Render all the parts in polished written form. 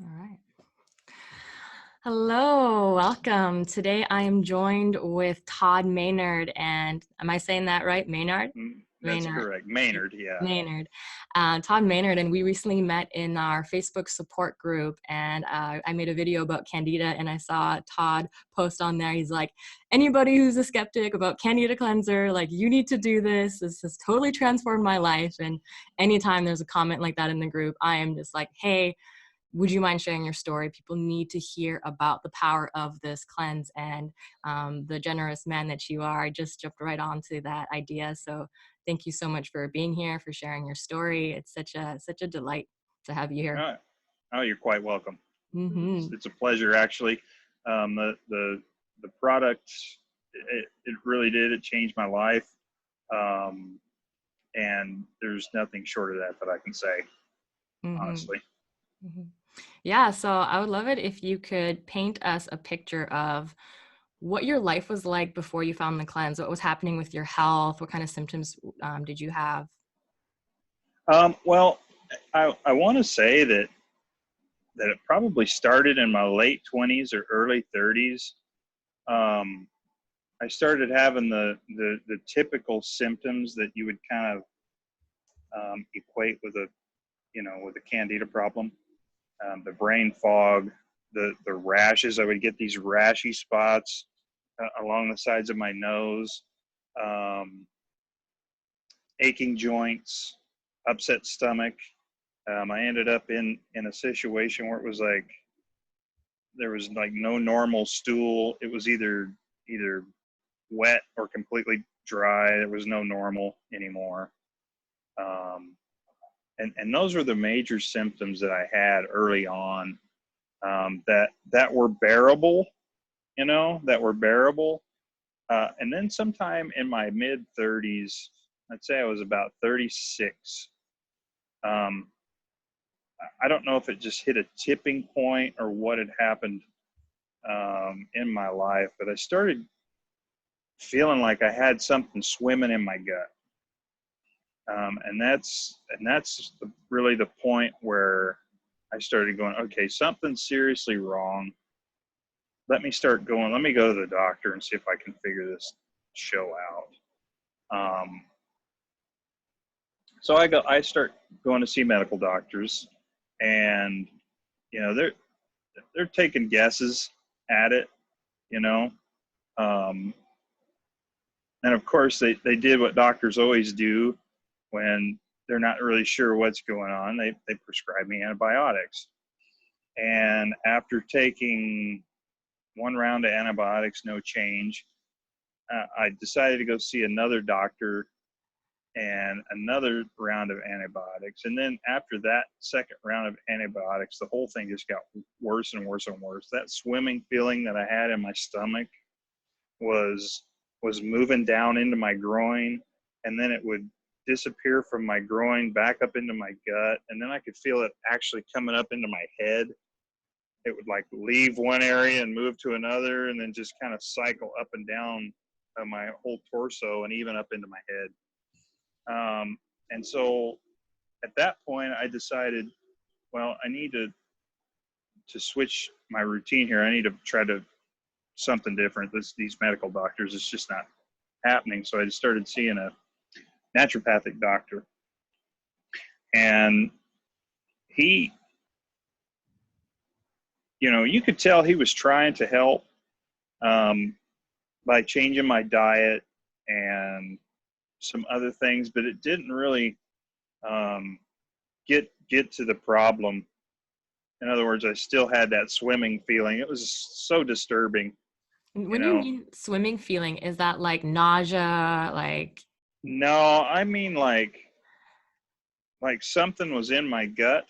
All right. Hello, welcome. Today I am joined with Todd Maynard, and am I saying that right? Maynard? That's Maynard. correct. Maynard, yeah. Maynard. Todd Maynard, and we recently met in our Facebook support group, and I made a video about Candida, and I saw Todd post on there. He's like, anybody who's a skeptic about Candida Cleanser, like, you need to do this. This has totally transformed my life. And anytime there's a comment like that in the group, I am just like, hey, would you mind sharing your story? People need to hear about the power of this cleanse, and the generous man that you are. I just jumped right onto that idea. So thank you so much for being here, for sharing your story. It's such a delight to have you here. Oh, oh, you're quite welcome. Mm-hmm. It's a pleasure, actually. The product, it really did. It changed my life, um, and there's nothing short of that I can say, Mm-hmm. honestly. Mm-hmm. Yeah, so I would love it if you could paint us a picture of what your life was like before you found the cleanse. What was happening with your health? What kind of symptoms did you have? Well, I want to say that it probably started in my late 20s or early 30s. Um, I started having the typical symptoms that you would kind of equate with a candida problem. The brain fog, the rashes. I would get these rashy spots along the sides of my nose, um, aching joints, upset stomach. I ended up in a situation where it was like there was like no normal stool. It was either wet or completely dry. There was no normal anymore. Um, and those were the major symptoms that I had early on, that were bearable, that were bearable. And then sometime in my mid 30s, I'd say I was about 36. Um, I don't know if it just hit a tipping point or what had happened in my life, but I started feeling like I had something swimming in my gut. And that's really the point where I started going, okay, something's seriously wrong. Let me go to the doctor and see if I can figure this show out. So I start going to see medical doctors, and they're taking guesses at it, you know. Um, and of course they did what doctors always do when they're not really sure what's going on. They prescribe me antibiotics. And after taking one round of antibiotics, no change, I decided to go see another doctor and another round of antibiotics. And then after that second round of antibiotics, the whole thing just got worse and worse and worse. That swimming feeling that I had in my stomach was was moving down into my groin, and then it would disappear from my groin back up into my gut, and then I could feel it actually coming up into my head. It would like leave one area and move to another, and then just kind of cycle up and down my whole torso and even up into my head. And so at that point, I decided, well, I need to switch my routine here. I need to try to something different. These medical doctors, it's just not happening. So I just started seeing a naturopathic doctor, and he, you could tell he was trying to help, um, by changing my diet and some other things, but it didn't really um, get to the problem. In other words, I still had that swimming feeling. It was so disturbing, you When you know. mean swimming feeling, is that like nausea, like? No, I mean like something was in my gut,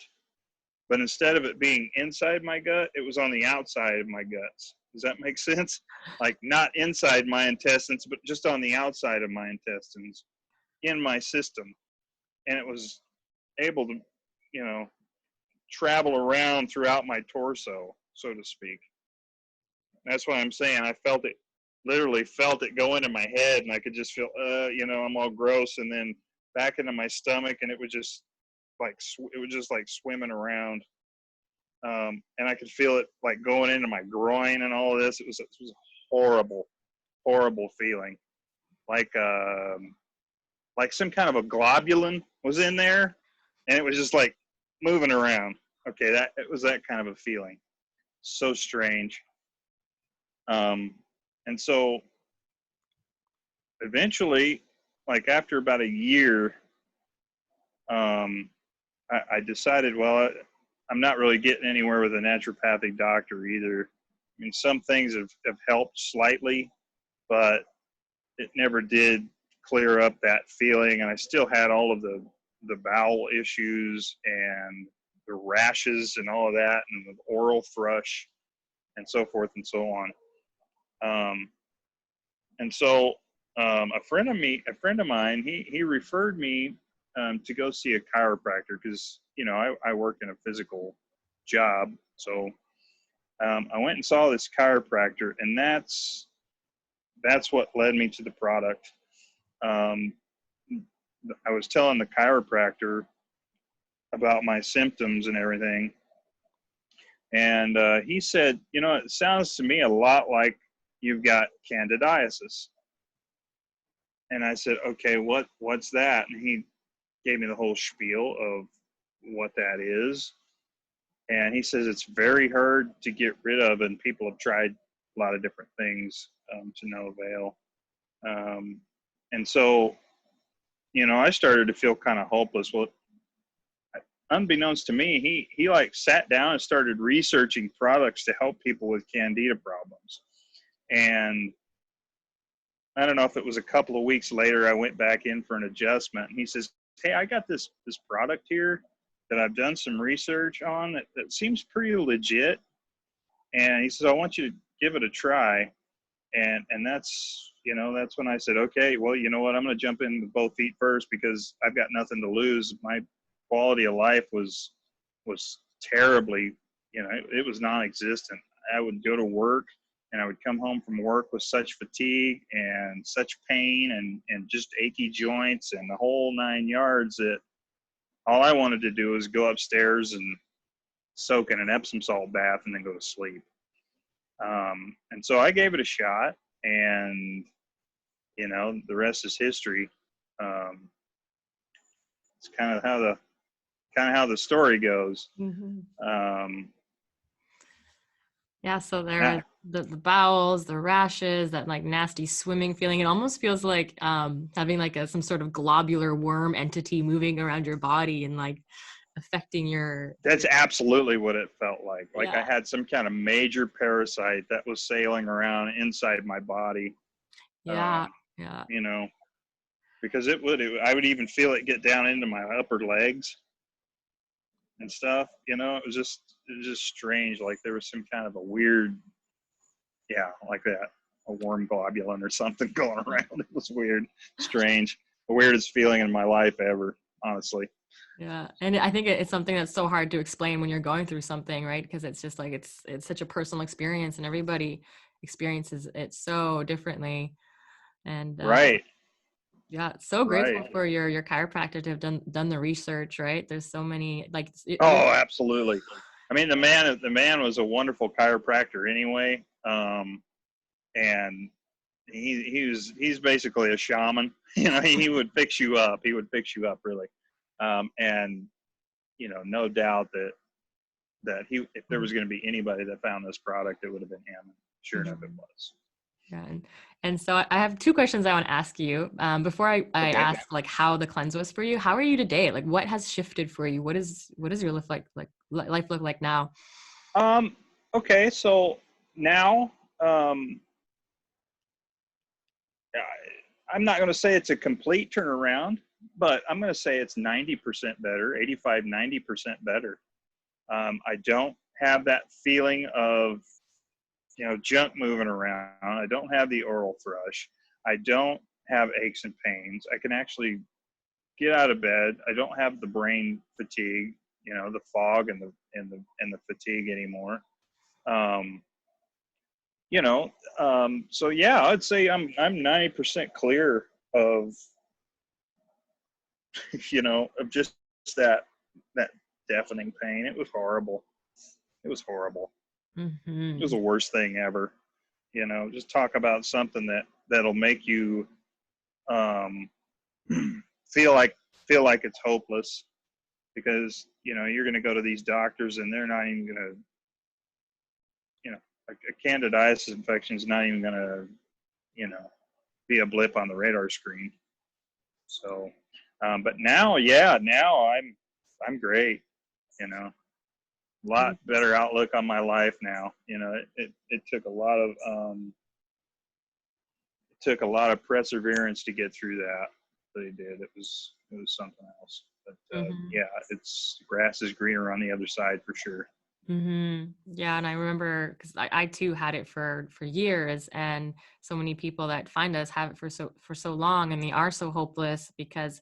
but instead of it being inside my gut, it was on the outside of my guts. Does that make sense? Like not inside my intestines, but just on the outside of my intestines in my system. And it was able to, you know, travel around throughout my torso, so to speak. That's what I'm saying. I felt it, literally felt it go into my head, and I could just feel, I'm all gross, and then back into my stomach, and it would just like swimming around. And I could feel it like going into my groin and all of this. It was a horrible, horrible feeling, like some kind of a globulin was in there, and it was just like moving around. Okay, it was that kind of a feeling. So strange. And so eventually, like after about a year, I decided, well, I'm not really getting anywhere with a naturopathic doctor either. I mean, some things have helped slightly, but it never did clear up that feeling. And I still had all of the bowel issues and the rashes and all of that, and the oral thrush and so forth and so on. And so a friend of mine, he referred me to go see a chiropractor because, you know, I work in a physical job. So I went and saw this chiropractor, and that's what led me to the product. I was telling the chiropractor about my symptoms and everything, and he said, you know, it sounds to me a lot like you've got candidiasis. And I said, okay, what's that? And he gave me the whole spiel of what that is. And he says it's very hard to get rid of, and people have tried a lot of different things to no avail. And so, you know, I started to feel kind of hopeless. Well, unbeknownst to me, he like sat down and started researching products to help people with candida problems. And I don't know if it was a couple of weeks later, I went back in for an adjustment, and he says, hey, I got this product here that I've done some research on that seems pretty legit. And he says, I want you to give it a try. And that's, you know, that's when I said, okay, well, you know what, I'm going to jump in with both feet first because I've got nothing to lose. My quality of life was terribly, you know, it was non-existent. I would go to work, and I would come home from work with such fatigue and such pain and just achy joints and the whole 9 yards that all I wanted to do was go upstairs and soak in an Epsom salt bath and then go to sleep. And so I gave it a shot, and, you know, the rest is history. It's kind of how the story goes. Mm-hmm. Um, Yeah, so there yeah, are the bowels, the rashes, that like nasty swimming feeling. It almost feels like having like some sort of globular worm entity moving around your body and like affecting your. that's absolutely what it felt like. Like I Yeah, had some kind of major parasite that was sailing around inside my body. yeah, yeah. You know, because I would even feel it get down into my upper legs and stuff. You know, it was just strange. Like there was some kind of a weird, yeah, like that, a worm globulin or something going around. It was weird, strange, the weirdest feeling in my life ever, honestly. Yeah, and I think it's something that's so hard to explain when you're going through something, right? Because it's just like it's such a personal experience, and everybody experiences it so differently. And Right, yeah, so grateful right. for your chiropractor to have done the research, right? There's so many like Oh, absolutely. I mean, the man was a wonderful chiropractor anyway, and he's basically a shaman. You know, he would fix you up. He would fix you up really, and you know, no doubt that if there was going to be anybody that found this product, it would have been him. Sure enough, it Mhm. was. Yeah, and so I have two questions I want to ask you. Before I Okay. ask like how the cleanse was for you, how are you today? Like what has shifted for you? What is your life look like now? Um. Okay. So now, um, I'm not going to say it's a complete turnaround, but I'm going to say it's 90% better, 85, 90% better. I don't have that feeling of, you know, junk moving around. I don't have the oral thrush. I don't have aches and pains. I can actually get out of bed. I don't have the brain fatigue, you know, the fog and the fatigue anymore. Um, you know, so yeah, I'd say I'm 90% clear of, you know, of just that deafening pain. It was horrible. It was horrible. It was Mm-hmm. the worst thing ever. Just talk about something that'll make you um, feel like it's hopeless, because you're going to go to these doctors and they're not even going to, a candidiasis infection is not even going to, be a blip on the radar screen. So, but now, yeah, now I'm great. A lot better outlook on my life now. It took a lot of perseverance to get through that. But it did. It was something else. But Mm-hmm. yeah, it's grass is greener on the other side for sure. Mm-hmm. Yeah, and I remember because I too had it for years, and so many people that find us have it for so long, and they are so hopeless because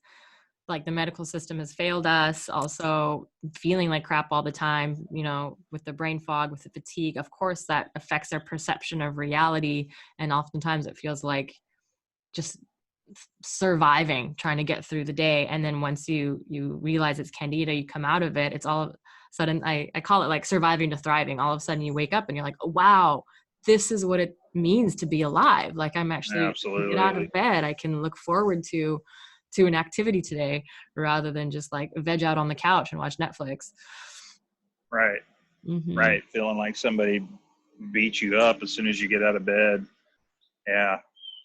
like the medical system has failed us. Also, feeling like crap all the time, with the brain fog, with the fatigue. Of course, that affects their perception of reality, and oftentimes it feels like just surviving, trying to get through the day. And then once you realize it's candida, you come out of it, it's all of a sudden, I call it like surviving to thriving. All of a sudden you wake up and you're like, oh, wow, this is what it means to be alive. Like I'm actually get Absolutely. out of bed, I can look forward to an activity today rather than just like veg out on the couch and watch Netflix. Right. Mm-hmm. Right. Feeling like somebody beat you up as soon as you get out of bed. Yeah,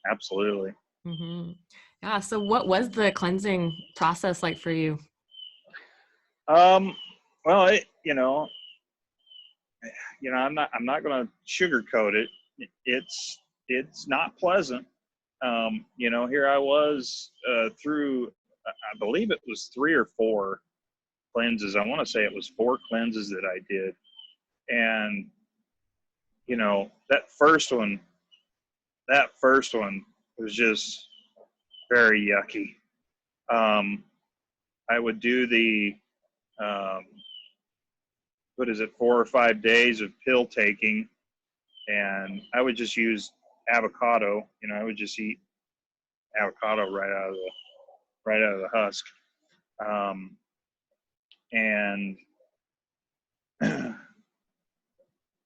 absolutely. Mm-hmm. Yeah, so what was the cleansing process like for you? Um, well, I'm not going to sugarcoat it. It's not pleasant. Here I was through, I believe it was 3 or 4 cleanses. I want to say it was 4 cleanses that I did. And, that first one was just very yucky. Um, I would do the, um, 4 or 5 days of pill taking, and I would just use avocado. I would just eat avocado right out of the husk. Um, and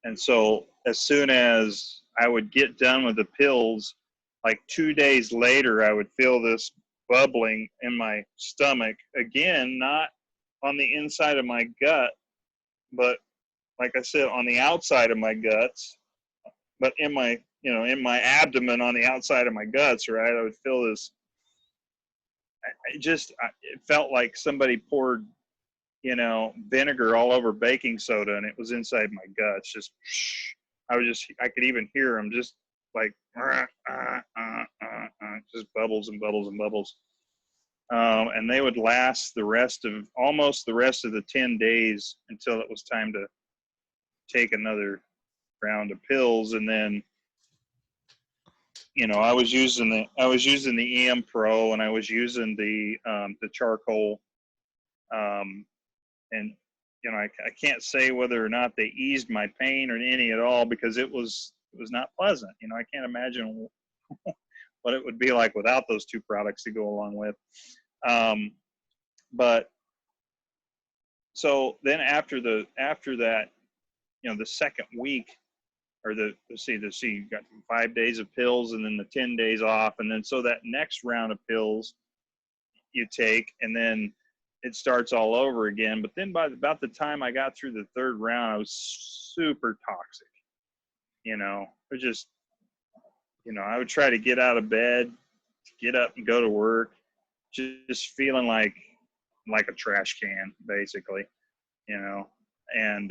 and so as soon as I would get done with the pills, like 2 days later, I would feel this bubbling in my stomach again, not on the inside of my gut, but like I said, on the outside of my guts, but in my abdomen on the outside of my guts, right? I would feel this. It felt like somebody poured, vinegar all over baking soda, and it was inside my guts. I could even hear them just like, just bubbles and bubbles and bubbles. And they would last almost the rest of the 10 days until it was time to take another round of pills. And then, I was using the EM Pro, and I was using the charcoal, and I can't say whether or not they eased my pain or any at all, because it was not pleasant. I can't imagine what it would be like without those 2 products to go along with. But so then after that, the second week, or you got 5 days of pills and then the 10 days off, and then so that next round of pills you take, and then it starts all over again. But then by about the time I got through the 3rd round, I was super toxic. It was just, I would try to get out of bed, get up and go to work, just feeling like a trash can, basically, and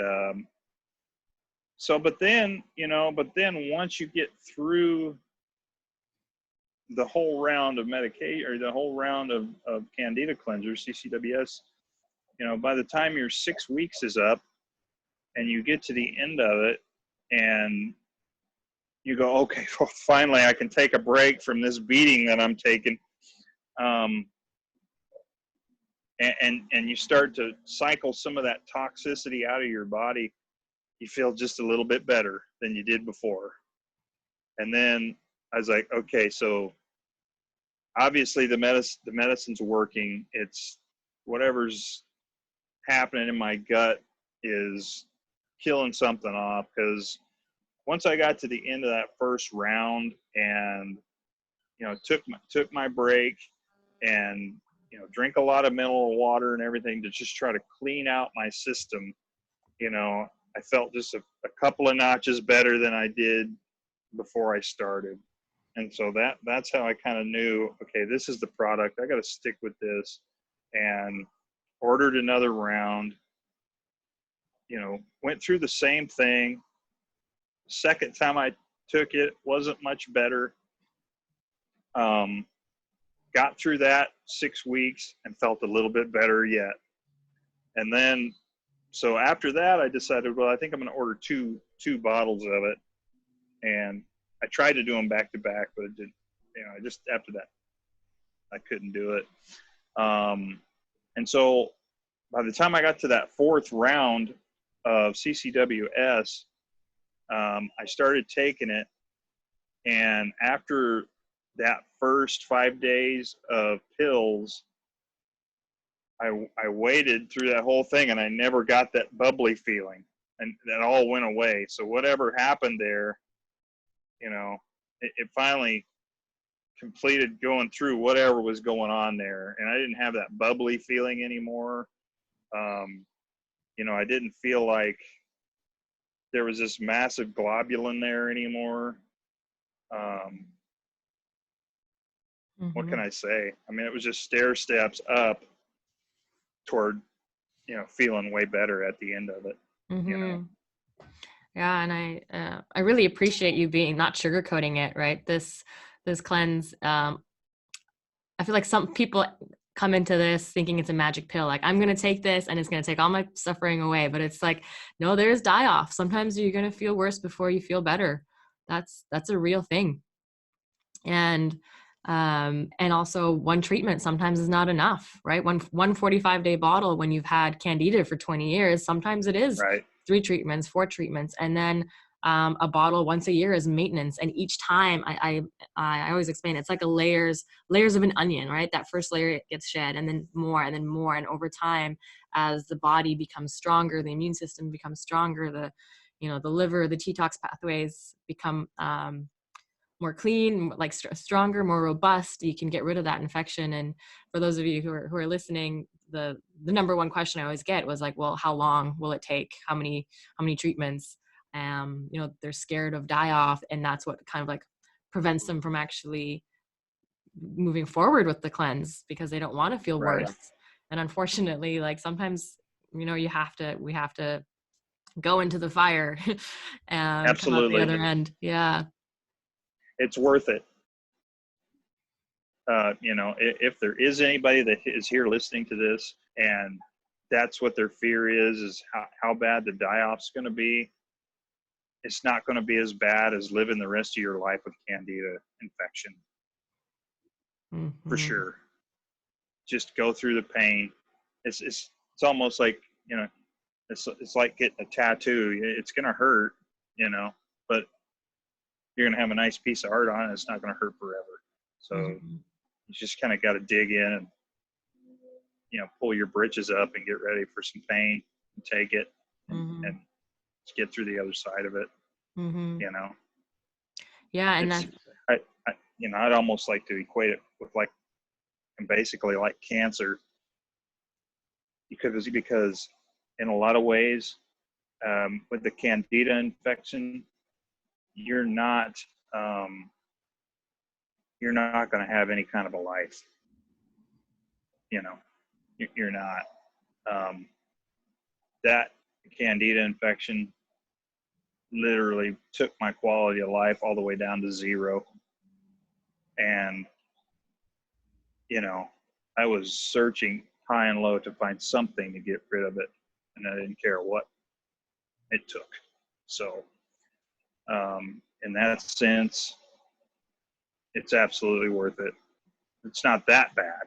but then once you get through the whole round of medication, or the whole round of Candida Cleanser, CCWS, by the time your 6 weeks is up and you get to the end of it, and you go, okay, well, finally I can take a break from this beating that I'm taking. And you start to cycle some of that toxicity out of your body, you feel just a little bit better than you did before. And then I was like, okay, so obviously the medicine's working. It's whatever's happening in my gut is killing something off, because once I got to the end of that first round and, you know, took my break and, you know, drink a lot of mineral water and everything to just try to clean out my system, you know, I felt just a couple of notches better than I did before I started. And so that's how I kind of knew, okay, this is the product. I got to stick with this, and ordered another round, you know, went through the same thing. Second time I took it, wasn't much better. Got through that 6 weeks and felt a little bit better yet. And then, so after that, I decided, well, I think I'm going to order two bottles of it. And I tried to do them back to back, but it didn't, you know, just after that, I couldn't do it. And so by the time I got to that fourth round of CCWS, I started taking it. And after that first 5 days of pills, I waited through that whole thing, and I never got that bubbly feeling, and that all went away. So whatever happened there, you know, it finally completed going through whatever was going on there, and I didn't have that bubbly feeling anymore. You know, I didn't feel like there was this massive globulin there anymore. What can I say? I mean, it was just stair steps up toward, you know, feeling way better at the end of it. You know? Yeah, and I really appreciate you being not sugarcoating it, right? This cleanse. I feel like some people come into this thinking it's a magic pill, like I'm gonna take this and it's gonna take all my suffering away. But it's like, no, there's die off. Sometimes you're gonna feel worse before you feel better. That's a real thing. And also one treatment sometimes is not enough, right? One 45-day bottle when you've had Candida for 20 years, sometimes it is Right. 3 treatments, 4 treatments, and then a bottle once a year is maintenance. And each time I always explain, it's like a layers of an onion, right? That first layer gets shed, and then more, and then more, and over time, as the body becomes stronger, the immune system becomes stronger, the liver, the detox pathways become more clean, like stronger, more robust, you can get rid of that infection. And for those of you who are listening, the number one question I always get was like, well, how long will it take? How many treatments? They're scared of die off, and that's what kind of like prevents them from actually moving forward with the cleanse, because they don't want to feel Right. worse. And unfortunately, like sometimes, we have to go into the fire and come out the Absolutely. other end. Yeah. It's worth it. You know, if there is anybody that is here listening to this and that's what their fear is how bad the die-off's going to be, it's not going to be as bad as living the rest of your life with Candida infection. For sure. Just go through the pain. It's almost like, you know, it's like getting a tattoo. It's going to hurt, you know, but you're going to have a nice piece of art on it. It's not going to hurt forever. So you just kind of got to dig in and, you know, pull your britches up and get ready for some pain and take it and get through the other side of it. You know? Yeah. And I'd almost like to equate it with like, and basically like cancer, because in a lot of ways, with the Candida infection, you're not going to have any kind of a life. You know, you're not. That Candida infection literally took my quality of life all the way down to 0. And, you know, I was searching high and low to find something to get rid of it, and I didn't care what it took. So, in that sense, it's absolutely worth it. It's not that bad.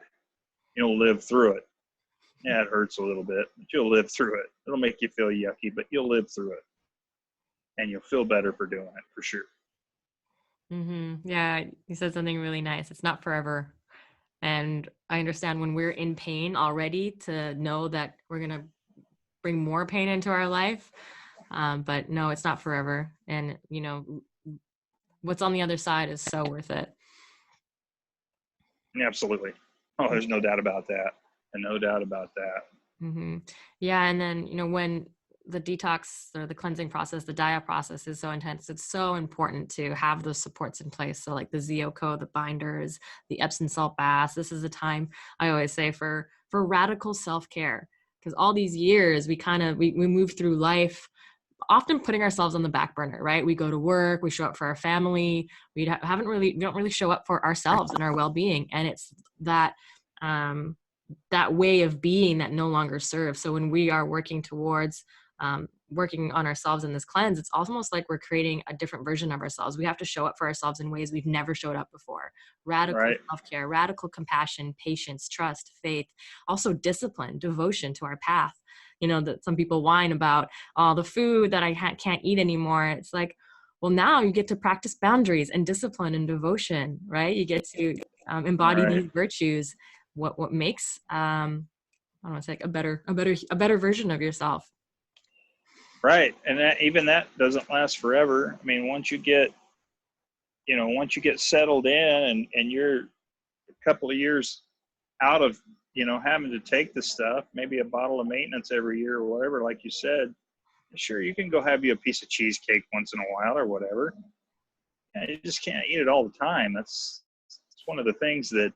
You'll live through it. Yeah, it hurts a little bit, but you'll live through it. It'll make you feel yucky, but you'll live through it. And you'll feel better for doing it, for sure. Yeah, you said something really nice. It's not forever. And I understand when we're in pain already, to know that we're going to bring more pain into our life. But no, it's not forever. And, you know, what's on the other side is so worth it. Absolutely. Oh, there's no doubt about that. And no doubt about that. Mm-hmm. Yeah. And then, you know, when the detox or the cleansing process, the diet process is so intense, it's so important to have those supports in place. So like the ZOCO, the binders, the Epsom salt baths. This is a time I always say for radical self-care, because all these years we move through life often putting ourselves on the back burner, right? We go to work, we show up for our family, we don't really show up for ourselves and our well-being. And it's that, that way of being that no longer serves. So when we are working towards working on ourselves in this cleanse, it's almost like we're creating a different version of ourselves. We have to show up for ourselves in ways we've never showed up before. Radical Right. self-care, radical compassion, patience, trust, faith, also discipline, devotion to our path. You know, that some people whine about all the food that I can't eat anymore. It's like, well, now you get to practice boundaries and discipline and devotion, right? You get to embody Right. these virtues. What makes I don't want to say like a better version of yourself. Right. And that, even that doesn't last forever. I mean, once you get settled in and you're a couple of years out of, having to take the stuff, maybe a bottle of maintenance every year or whatever, like you said, sure, you can go have you a piece of cheesecake once in a while or whatever. And you just can't eat it all the time. It's one of the things that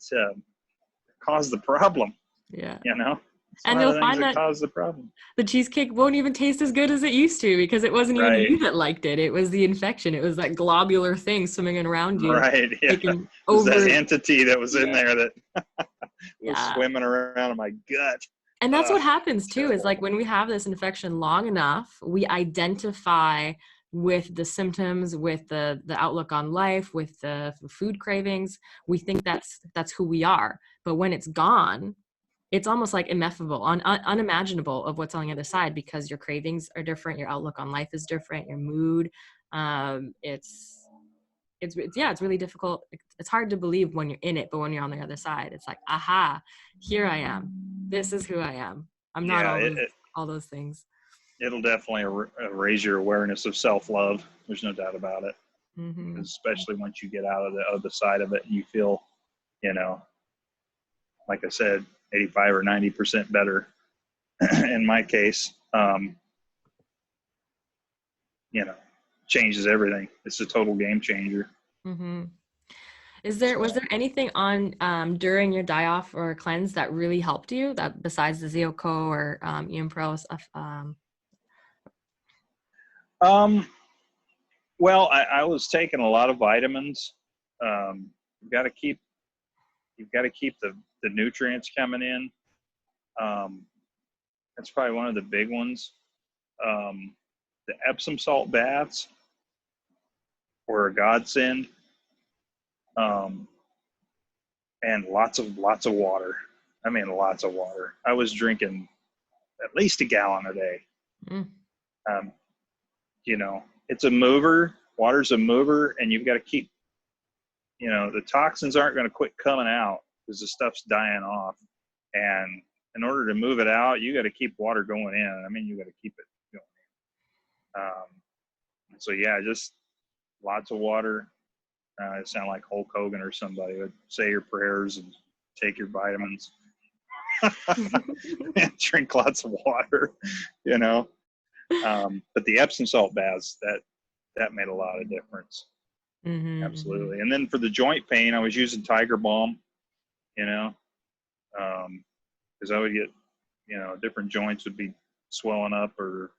cause the problem, Yeah. It's And one of you'll the things find that that cause the problem. the cheesecake won't even taste as good as it used to because it wasn't even Right. you that liked it. It was the infection. It was that globular thing swimming around you, Right. Yeah. taking There's that over. entity that was in Yeah. there that was Yeah. swimming around in my gut. And that's what happens too, is Terrible. like when we have this infection long enough, we identify with the symptoms, with the outlook on life, with the food cravings. We think that's who we are. But when it's gone, it's almost like ineffable, unimaginable of what's on the other side, because your cravings are different, your outlook on life is different, your mood. It's really difficult. It's hard to believe when you're in it, but when you're on the other side, it's like, aha, here I am. This is who I am. I'm not Yeah, all those things. it'll definitely raise your awareness of self-love. There's no doubt about it. Mm-hmm. Especially once you get out of the other side of it and you feel, you know, like I said, 85 or 90% better in my case, changes everything. It's a total game changer. Mm-hmm. Was So, there anything on during your die-off or cleanse that really helped you, that besides the ZOCO or Pro stuff? um, well, I was taking a lot of vitamins. Um, you've got to keep the nutrients coming in. Um, that's probably one of the big ones. The Epsom salt baths were a godsend. Um, and lots of water. I mean, lots of water. I was drinking at least a gallon a day. Mm. Um, it's a mover. Water's a mover, and you've got to keep. The toxins aren't going to quit coming out because the stuff's dying off. And in order to move it out, you got to keep water going in. I mean, you got to keep it going. So yeah, just lots of water. It sound like Hulk Hogan or somebody would say your prayers and take your vitamins. And drink lots of water, but the Epsom salt baths, that made a lot of difference. Mm-hmm, mm-hmm. Absolutely. And then for the joint pain, I was using Tiger Balm, because I would get, different joints would be swelling up or,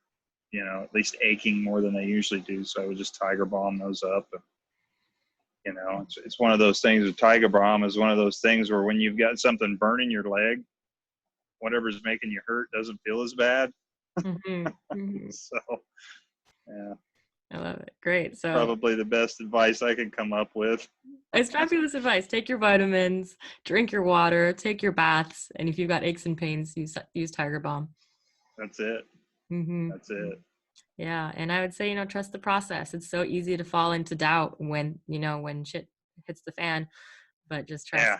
at least aching more than they usually do. So I would just Tiger Balm those up. And, it's one of those things with Tiger Balm is one of those things where when you've got something burning your leg, whatever's making you hurt doesn't feel as bad. Mm-hmm, mm-hmm. So, yeah. I love it. Great. So Probably the best advice I can come up with. it's fabulous advice. Take your vitamins, drink your water, take your baths, and if you've got aches and pains, use Tiger Balm. That's it. Mm-hmm. That's it. Yeah, and I would say, trust the process. It's so easy to fall into doubt when shit hits the fan, but just trust. Yeah.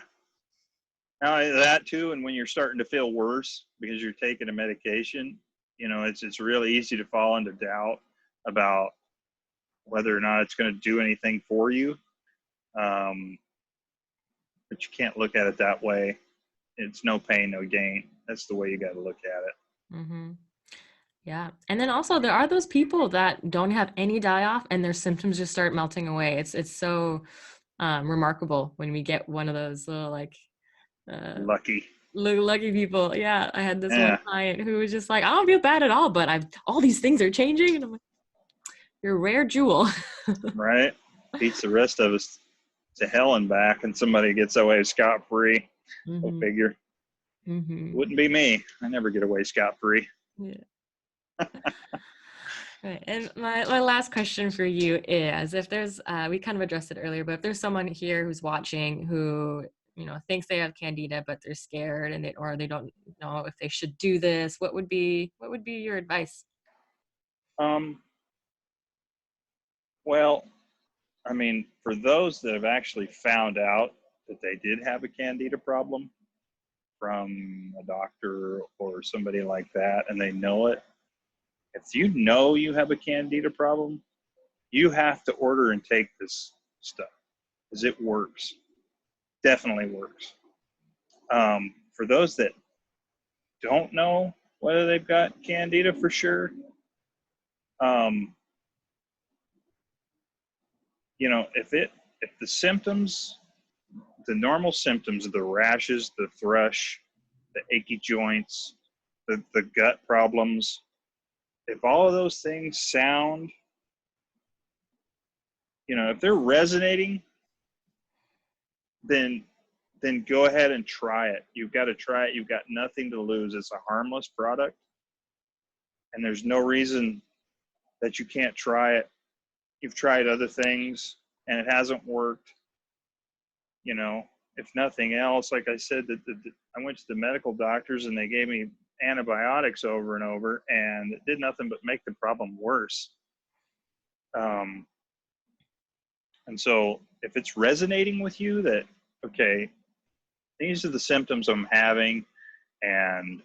Now that too, and when you're starting to feel worse because you're taking a medication, it's really easy to fall into doubt about whether or not it's going to do anything for you. But you can't look at it that way. It's no pain, no gain. That's the way you got to look at it. Mm-hmm. Yeah. And then also there are those people that don't have any die-off and their symptoms just start melting away. It's so remarkable when we get one of those little like Lucky. lucky people. Yeah. I had this one Yeah. client who was just like, I don't feel bad at all, but all these things are changing. And I'm like, you're a rare jewel. Right. Beats the rest of us to hell and back, and somebody gets away scot-free. Go Mm-hmm. figure. Mm-hmm. Wouldn't be me. I never get away scot-free. Yeah. Right. And my last question for you is, if there's, we kind of addressed it earlier, but if there's someone here who's watching who, thinks they have Candida, but they're scared and they don't know if they should do this, what would be your advice? Well, I mean, for those that have actually found out that they did have a Candida problem from a doctor or somebody like that, and they know it, if you know you have a Candida problem, you have to order and take this stuff because it works. Definitely works. For those that don't know whether they've got Candida for sure, if the symptoms, the normal symptoms of the rashes, the thrush, the achy joints, the gut problems, if all of those things sound, if they're resonating, then go ahead and try it. You've got to try it. You've got nothing to lose. It's a harmless product, and there's no reason that you can't try it. You've tried other things and it hasn't worked. If nothing else, like I said, I went to the medical doctors and they gave me antibiotics over and over, and it did nothing but make the problem worse. And so if it's resonating with you that, okay, these are the symptoms I'm having, and,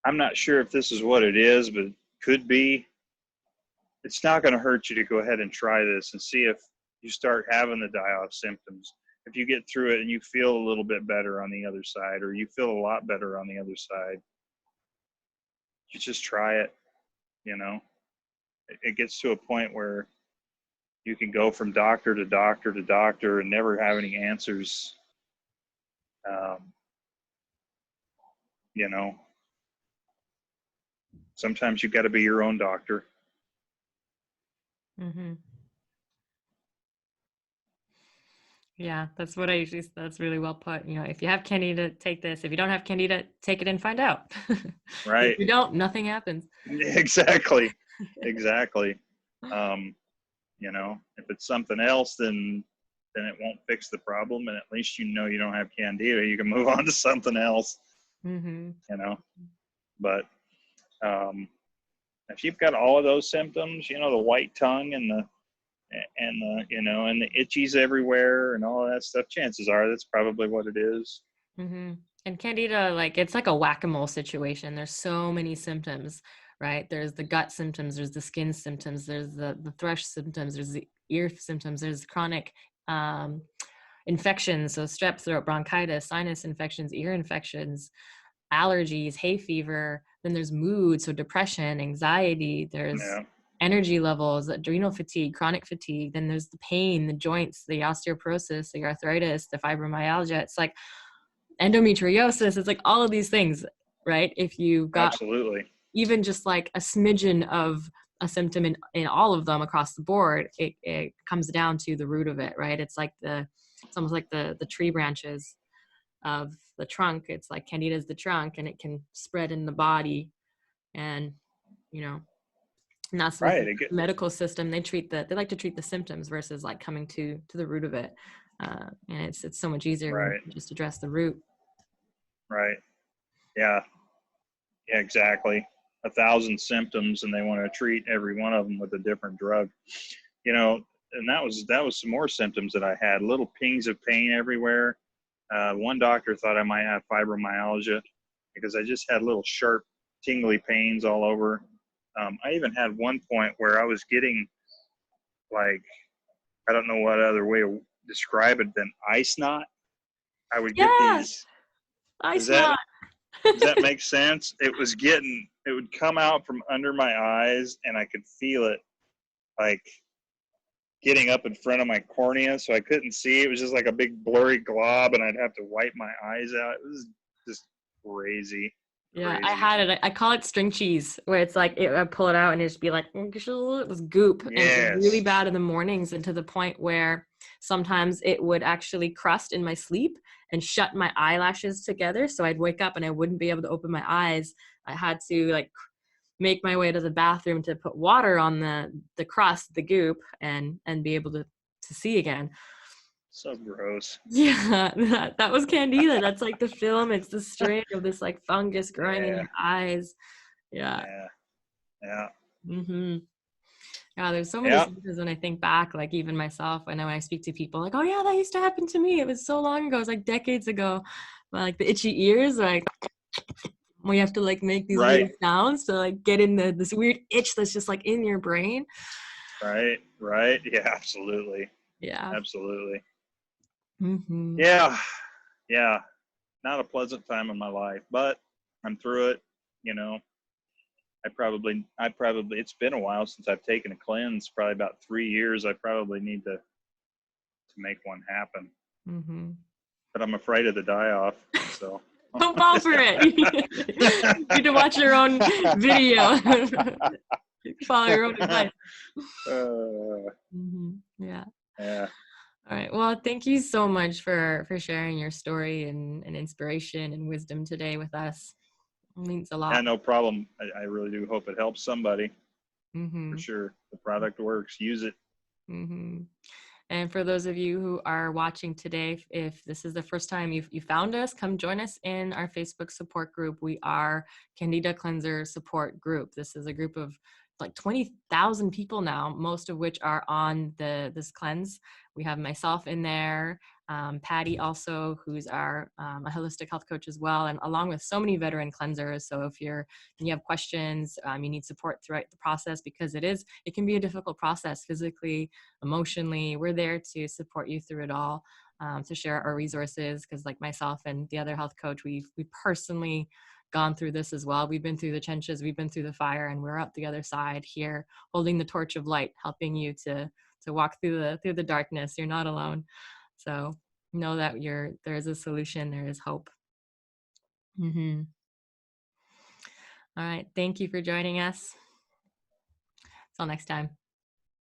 I'm not sure if this is what it is, but it could be, it's not going to hurt you to go ahead and try this and see if you start having the die-off symptoms. If you get through it and you feel a little bit better on the other side, or you feel a lot better on the other side, you just try it. It gets to a point where you can go from doctor to doctor to doctor and never have any answers. Sometimes you got to be your own doctor. Mm-hmm. Yeah, that's really well put. If you have Candida, take this. If you don't have Candida, take it and find out. Right. If you don't, nothing happens. Exactly. Exactly. If it's something else, then it won't fix the problem. And at least you don't have Candida. You can move on to something else. Mm-hmm. But if you've got all of those symptoms, the white tongue and the itchies everywhere and all of that stuff, chances are that's probably what it is. Mm-hmm. And Candida, it's like a whack-a-mole situation. There's so many symptoms, right? There's the gut symptoms, there's the skin symptoms, there's the thrush symptoms, there's the ear symptoms, there's chronic infections, so strep throat, bronchitis, sinus infections, ear infections, allergies, hay fever. Then there's mood, so depression, anxiety, there's energy levels, adrenal fatigue, chronic fatigue. Then there's the pain, the joints, the osteoporosis, the arthritis, the fibromyalgia. It's like endometriosis. It's like all of these things, right? If you've got absolutely even just like a smidgen of a symptom in all of them across the board, it comes down to the root of it, right? It's almost like the tree branches of the trunk. It's like Candida is the trunk, and it can spread in the body, and and that's with right. the medical system. They like to treat the symptoms versus like coming to the root of it, and it's so much easier when you just address the root. Right. Yeah, exactly. 1,000 symptoms, and they want to treat every one of them with a different drug. And that was some more symptoms that I had. Little pings of pain everywhere. One doctor thought I might have fibromyalgia. because I just had little sharp, tingly pains all over. I even had one point where I was getting like, I don't know what other way to describe it than eye snot. I would get Yes, these. ice Does that knot. does that make sense? It would come out from under my eyes, and I could feel it like getting up in front of my cornea, so I couldn't see. It was just like a big blurry glob, and I'd have to wipe my eyes out. It was just crazy, Yeah, I crazy. had it. I call it string cheese, where it's like I pull it out and it'd just be like it was goop, and it was really Yes. bad in the mornings, and to the point where sometimes it would actually crust in my sleep and shut my eyelashes together. So I'd wake up and I wouldn't be able to open my eyes. I had to like make my way to the bathroom to put water on the crust, the goop, and be able to see again. So gross. Yeah, that was candida. That's like the film. It's the strain of this like fungus growing in Yeah, your eyes. Yeah. yeah, yeah, Mm-hmm. Yeah, there's so many yeah. senses when I think back, like even myself, I know when I speak to people like, oh yeah, that used to happen to me. It was so long ago. It was like decades ago. But, like the itchy ears, like we have to like make these Right, weird sounds to like get in this weird itch that's just like in your brain. right, right. Yeah, absolutely, Yeah. absolutely. Mm-hmm. Yeah, yeah. Not a pleasant time in my life, but I'm through it. You know, it's been a while since I've taken a cleanse, probably about 3 years. I probably need to make one happen, Mm-hmm. but I'm afraid of the die off. So Don't fall for it. You need to watch your own video. Follow your own advice. Mm-hmm. Yeah. yeah, All right. Well, thank you so much for sharing your story and inspiration and wisdom today with us. It means a yeah, lot. no problem. I really do hope it helps somebody for Mm-hmm. sure. The product works. Use it. Mm-hmm. And for those of you who are watching today, if this is the first time you found us, come join us in our Facebook support group. We are Candida Cleanser Support Group. This is a group of like 20,000 people now, most of which are on this cleanse. We have myself in there, Patty also, who's our a holistic health coach as well, and along with so many veteran cleansers. So if you have questions, you need support throughout the process, because it can be a difficult process physically, emotionally. We're there to support you through it all, to share our resources, because like myself and the other health coach, we personally gone through this as well. We've been through the trenches, we've been through the fire, and we're up the other side here holding the torch of light, helping you to walk through the darkness. You're not alone. So know that there is a solution, there is hope. Mm-hmm. All right, thank you for joining us. Till next time.